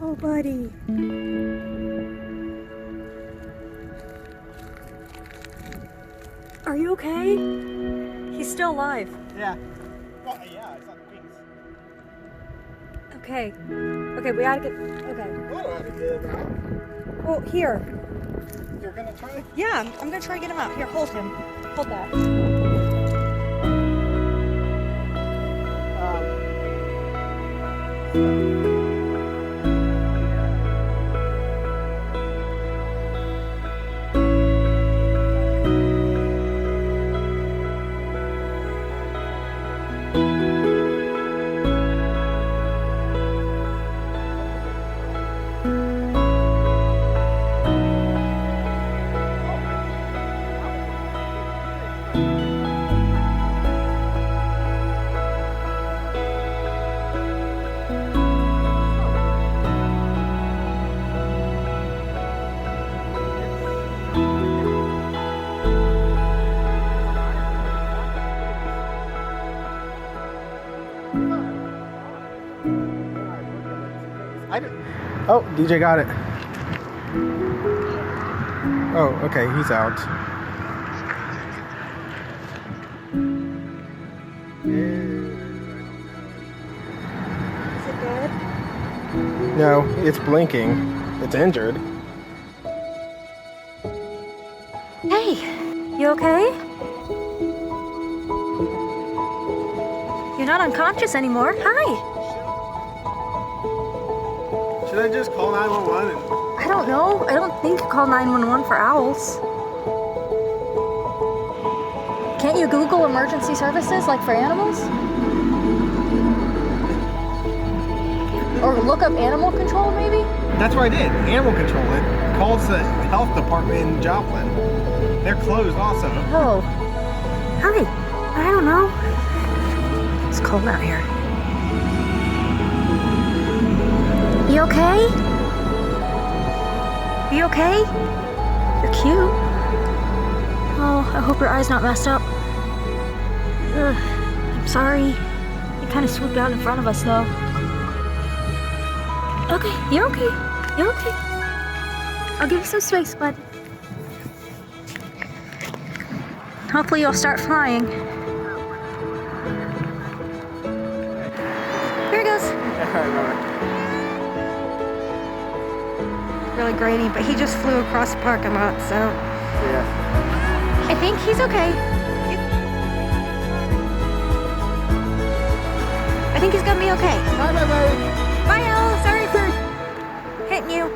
Oh, buddy. Are you okay? He's still alive. Yeah. Well, yeah, it's on the wings. Okay. Okay, we gotta get... Okay. I don't have to get it out. Well, here. You're gonna try? Yeah, I'm gonna try to get him out. Here, hold him. Hold that. Oh, DJ got it. Oh, okay, he's out. Is it dead? No, it's blinking. It's injured. Hey, you okay? You're not unconscious anymore. Hi. Should I just call 911? I don't know. I don't think you call 911 for owls. Can't you Google emergency services like for animals? Or look up animal control maybe? That's what I did. Animal control. It calls the health department in Joplin. They're closed also. Oh. Hi. I don't know. It's cold out here. You okay? You okay? You're cute. Oh, I hope your eye's not messed up. Ugh, I'm sorry. You kind of swooped out in front of us, though. Okay, you're okay. You're okay. I'll give you some space, bud. Hopefully you'll start flying. Here he goes. Really grainy, but he just flew across the parking lot, so Yeah. I think he's okay. I think he's gonna be okay. Bye, bye, bye. Bye, Elle. Sorry for hitting you.